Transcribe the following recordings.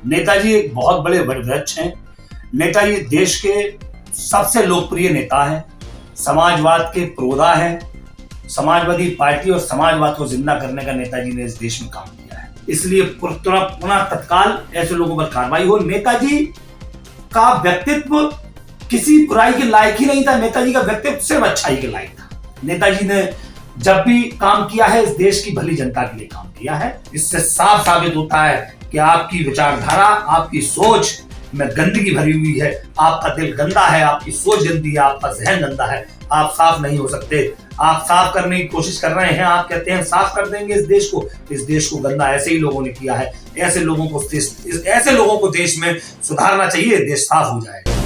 नेताजी एक बहुत बड़े वृक्ष हैं। नेताजी देश के सबसे लोकप्रिय नेता हैं, समाजवाद के पुरोधा हैं। समाजवादी पार्टी और समाजवाद को जिंदा करने का नेताजी ने इस देश में काम किया है, इसलिए पुनः तत्काल ऐसे लोगों पर कार्रवाई हो। नेताजी का व्यक्तित्व किसी बुराई के लायक ही नहीं था, नेताजी का व्यक्तित्व सिर्फ अच्छाई के लायक था। नेताजी ने जब भी काम किया है इस देश की भली जनता के लिए काम किया है। इससे साफ साबित होता है कि आपकी विचारधारा, आपकी सोच में गंदगी भरी हुई है, आपका दिल गंदा है, आपकी सोच गंदी है, आपका जहन गंदा है, आप साफ नहीं हो सकते। आप साफ करने की कोशिश कर रहे हैं, आप कहते हैं साफ कर देंगे इस देश को गंदा ऐसे ही लोगों ने किया है। ऐसे लोगों को देश में सुधारना चाहिए, देश साफ हो जाएगा।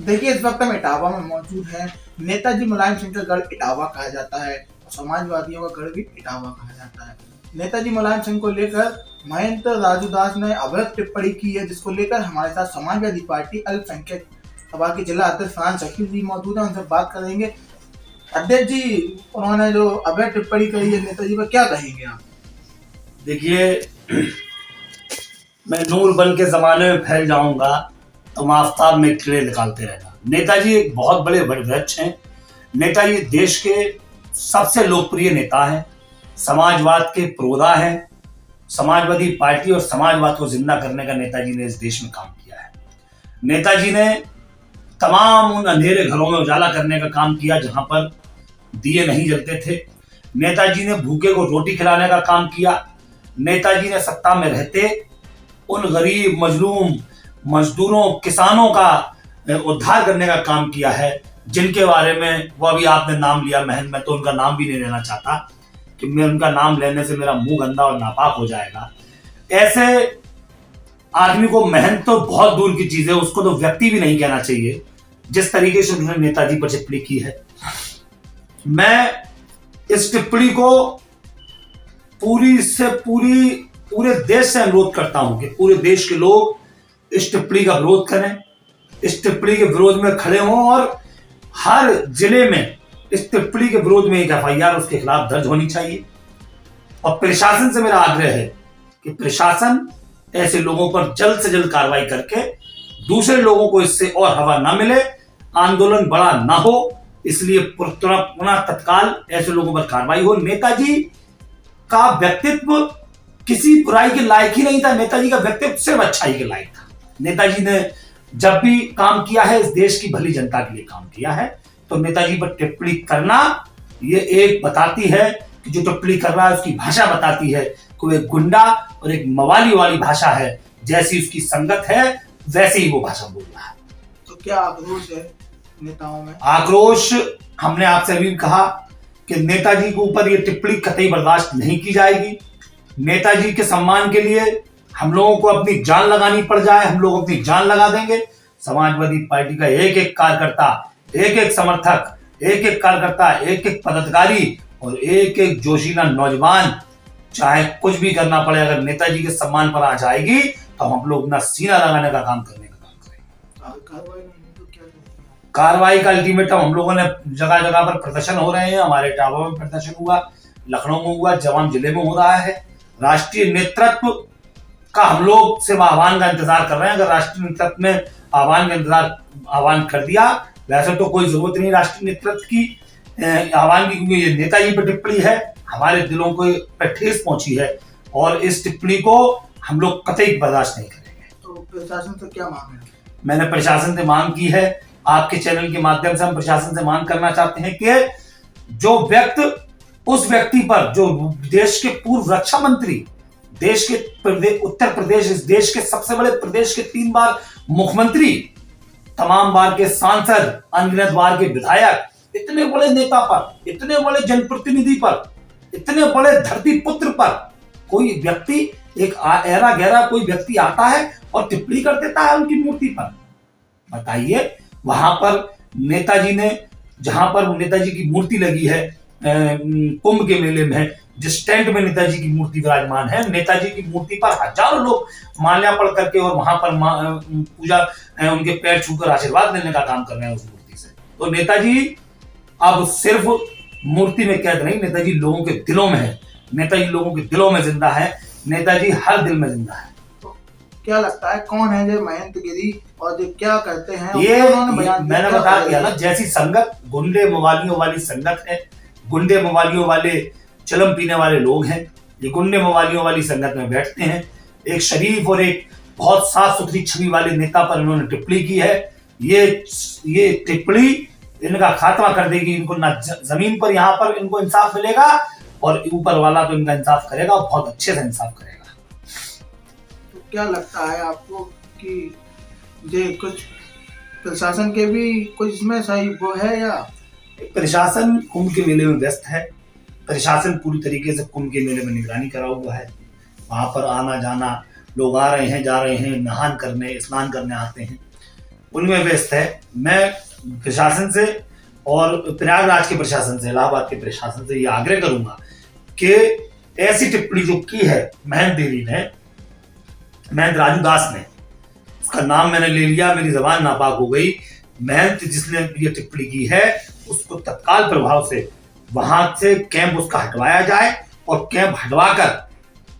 देखिए, इस वक्त हम इटावा में मौजूद हैं। नेताजी मुलायम सिंह का गढ़ इटावा कहा जाता है, समाजवादियों का गढ़ भी इटावा कहा जाता है। नेताजी मुलायम सिंह को लेकर महंत राजू दास ने अभद्र टिप्पणी की है, जिसको लेकर हमारे साथ समाजवादी पार्टी अल्पसंख्यक सभा के जिला अध्यक्ष फरहान शकील जी मौजूद है, उनसे बात करेंगे। अध्यक्ष जी, उन्होंने जो अभद्र टिप्पणी करी है नेताजी पर, क्या कहेंगे आप? देखिए, मैं नूर बन के जमाने में फैल जाऊंगा तो आफताब में कीड़े निकालते रहना। नेताजी एक बहुत बड़े वृक्ष हैं। नेताजी देश के सबसे लोकप्रिय नेता हैं, समाजवाद के पुरोधा हैं। समाजवादी पार्टी और समाजवाद को जिंदा करने का नेताजी ने इस देश में काम किया है। नेताजी ने तमाम उन अंधेरे घरों में उजाला करने का काम किया जहां पर दिए नहीं जलते थे। नेताजी ने भूखे को रोटी खिलाने का काम किया। नेताजी ने सत्ता में रहते उन गरीब, मजलूम मजदूरों, किसानों का उद्धार करने का काम किया है, जिनके बारे में वो अभी आपने नाम लिया महंत। मैं तो उनका नाम भी नहीं लेना चाहता कि मैं उनका नाम लेने से मेरा मुंह गंदा और नापाक हो जाएगा। ऐसे आदमी को महंत तो बहुत दूर की चीज है, उसको तो व्यक्ति भी नहीं कहना चाहिए, जिस तरीके से उन्होंने नेताजी पर टिप्पणी की है। मैं इस टिप्पणी को पूरे देश से अनुरोध करता हूं कि पूरे देश के लोग इस टिप्पणी का विरोध करें, इस टिप्पणी के विरोध में खड़े हों और हर जिले में इस टिप्पणी के विरोध में एक एफआईआर उसके खिलाफ दर्ज होनी चाहिए। और प्रशासन से मेरा आग्रह है कि प्रशासन ऐसे लोगों पर जल्द से जल्द कार्रवाई करके दूसरे लोगों को इससे और हवा ना मिले, आंदोलन बड़ा ना हो, इसलिए पुनः तत्काल ऐसे लोगों पर कार्रवाई हो। नेताजी का व्यक्तित्व किसी बुराई के लायक ही नहीं था, नेताजी का व्यक्तित्व सिर्फ अच्छाई के लायक था। नेताजी ने जब भी काम किया है इस देश की भली जनता के लिए काम किया है, तो नेताजी पर टिप्पणी करना ये एक बताती है कि जो टिप्पणी कर रहा है उसकी भाषा बताती है कि वो एक गुंडा और एक मवाली वाली भाषा है। जैसी उसकी संगत है वैसे ही वो भाषा बोल रहा है। तो क्या आक्रोश है नेताओं में? आक्रोश, हमने आपसे अभी कहा कि नेताजी के ऊपर ये टिप्पणी कतई बर्दाश्त नहीं की जाएगी। नेताजी के सम्मान के लिए हम लोगों को अपनी जान लगानी पड़ जाए, हम लोग अपनी जान लगा देंगे। समाजवादी पार्टी का एक एक कार्यकर्ता, एक एक समर्थक, एक एक कार्यकर्ता, एक एक पदाधिकारी और एक एक जोशीला नौजवान, चाहे कुछ भी करना पड़े, अगर नेताजी के सम्मान पर आ जाएगी तो हम लोग अपना सीना लगाने का काम करने का काम करेंगे। कार्रवाई का अल्टीमेटम हम लोगों ने जगह जगह पर प्रदर्शन हो रहे हैं। हमारे इटावा में प्रदर्शन हुआ, लखनऊ में हुआ, जवान जिले में हो रहा है। राष्ट्रीय नेतृत्व का हम लोग सिर्फ आह्वान का इंतजार कर रहे हैं। अगर राष्ट्रीय नेतृत्व ने आह्वान कर दिया, वैसे तो कोई जरूरत नहीं राष्ट्रीय नेतृत्व की आह्वान की, क्योंकि ये नेताजी पर टिप्पणी है, हमारे दिलों को पर ठेस पहुंची है और इस टिप्पणी को हम लोग कतई बर्दाश्त नहीं करेंगे। तो प्रशासन से क्या मांग है? मैंने प्रशासन से मांग की है, आपके चैनल के माध्यम से हम प्रशासन से मांग करना चाहते हैं कि जो उस व्यक्ति पर जो देश के पूर्व रक्षा मंत्री, देश के उत्तर प्रदेश, इस देश के सबसे बड़े प्रदेश के 3 बार मुख्यमंत्री, तमाम बार के सांसद, अनगिनत बार के विधायक, इतने बड़े नेता पर, इतने बड़े जनप्रतिनिधि पर, इतने बड़े धरती पुत्र पर कोई व्यक्ति, एक ऐरा गहरा कोई व्यक्ति आता है और टिप्पणी कर देता है उनकी मूर्ति पर। बताइए, वहां पर नेताजी ने, जहां पर नेताजी की मूर्ति लगी है कुंभ के मेले में, जिस टेंट में नेताजी की मूर्ति विराजमान है, नेताजी की मूर्ति पर हजारों लोग माल्यार्पण करके और वहां पर पूजा, उनके पैर छूकर आशीर्वाद लेने का काम कर रहे हैं उस मूर्ति से। तो नेताजी अब सिर्फ मूर्ति में कैद नहीं, नेताजी लोगों के दिलों में है, नेताजी लोगों के दिलों में जिंदा है। नेताजी हर दिल में जिंदा है। तो क्या लगता है कौन है जो मयंक गिरी और जो क्या करते हैं? ये उन्होंने बयान मैंने क्या बता कर दिया ना, रहे हैं? जैसी संगत गुंडे मवालियों वाली संगत है, गुंडे मवालियों वाले चलम पीने वाले लोग हैं, ये गुंडे मवालियों वाली संगत में बैठते हैं। एक शरीफ और एक बहुत साफ सुथरी छवि वाले नेता पर इन्होंने टिप्पणी की है। ये टिप्पणी इनका खात्मा कर देगी। इनको ना जमीन पर यहाँ पर इनको इंसाफ मिलेगा और ऊपर वाला तो इनका इंसाफ करेगा, बहुत अच्छे से इंसाफ करेगा। तो क्या लगता है आपको कि ये कुछ प्रशासन के भी कुछ इसमें सही वो है या? प्रशासन कुंभ के मेले में व्यस्त है। प्रशासन पूरी तरीके से कुंभ के मेले में निगरानी करा हुआ है। वहां पर आना जाना, लोग आ रहे हैं, जा रहे हैं, नहान करने, स्नान करने आते हैं, उनमें व्यस्त है। मैं प्रशासन से और प्रयागराज के प्रशासन से, इलाहाबाद के प्रशासन से ये आग्रह करूंगा कि ऐसी टिप्पणी जो की है महंत देवी ने, महंत राजू दास ने, उसका नाम मैंने ले लिया, मेरी जबान नापाक हो गई। महंत जिसने ये टिप्पणी की है उसको तत्काल प्रभाव से वहां से कैंप उसका हटवाया जाए और कैंप हटवाकर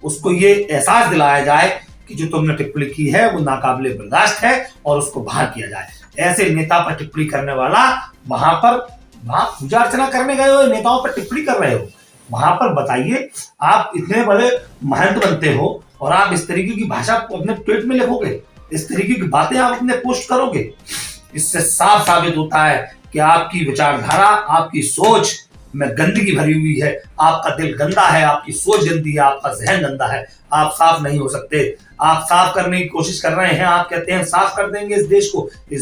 उसको ये एहसास दिलाया जाए कि जो तुमने टिप्पणी की है वो नाकाबिले बर्दाश्त है और उसको बाहर किया जाए। ऐसे नेता पर टिप्पणी करने वाला वहां पूजा अर्चना करने गए हो, नेताओं पर टिप्पणी कर रहे हो, वहां पर बताइए आप इतने बड़े महंत बनते हो और आप इस तरीके की भाषा अपने ट्वीट में लिखोगे, इस तरीके की बातें आप अपने पोस्ट करोगे। इससे साफ साबित होता है कि आपकी विचारधारा, आपकी सोच में गंदगी भरी हुई है, आपका दिल गंदा है, आपकी सोच गंदी है, आपका जहन गंदा है, आप साफ नहीं हो सकते। आप साफ करने की कोशिश कर रहे हैं, आप कहते हैं साफ कर देंगे इस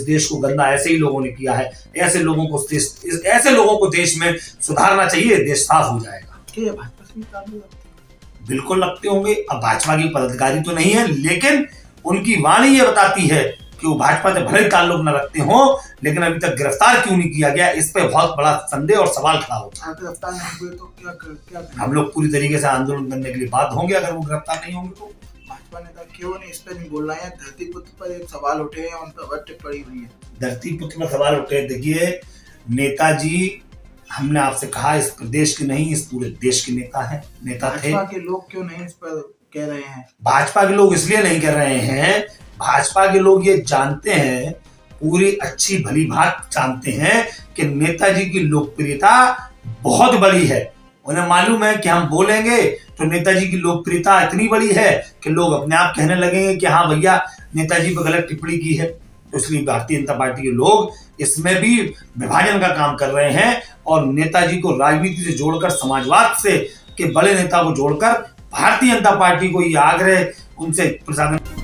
देश को गंदा ऐसे ही लोगों ने किया है। ऐसे लोगों को देश में सुधारना चाहिए, देश साफ हो जाएगा। क्या भाजपा से ताल्लुक रखते हैं? बिल्कुल रखते होंगे। अब भाजपा की पदाधिकारी तो नहीं है, लेकिन उनकी वाणी ये बताती है कि वो भाजपा से भले ताल्लुक न रखते हो, लेकिन अभी तक गिरफ्तार क्यों नहीं किया गया, इस पे बहुत बड़ा संदेह और सवाल खड़ा होता है। गिरफ्तार नहीं हुए तो क्या हम लोग पूरी तरीके से आंदोलन करने के लिए बाध्य होंगे अगर वो गिरफ्तार नहीं होंगे तो। भाजपा नेता क्यों नहीं इस पर नहीं बोल रहे हैं? धरती पुत्र पर एक सवाल उठे हैं, उन पर बट पड़ी हुई है। धरती पुत्र में सवाल उठे, देखिए नेताजी, हमने आपसे कहा इस प्रदेश के नहीं, इस पूरे देश के नेता थे। भाजपा के लोग क्यों नहीं इस पर कह रहे हैं? भाजपा के लोग इसलिए नहीं कह रहे हैं, भाजपा के लोग ये जानते हैं, पूरी अच्छी भली बात जानते हैं कि नेताजी की लोकप्रियता बहुत बड़ी है। उन्हें मालूम है कि हम बोलेंगे तो नेताजी की लोकप्रियता इतनी बड़ी है कि लोग अपने आप कहने लगेंगे कि हाँ भैया नेताजी पर गलत टिप्पणी की है। तो इसलिए भारतीय जनता पार्टी के लोग इसमें भी विभाजन का काम कर रहे हैं और नेताजी को राजनीति से जोड़कर, समाजवाद से के बड़े नेता को जोड़कर भारतीय जनता पार्टी को ये आग्रह उनसे प्रशासन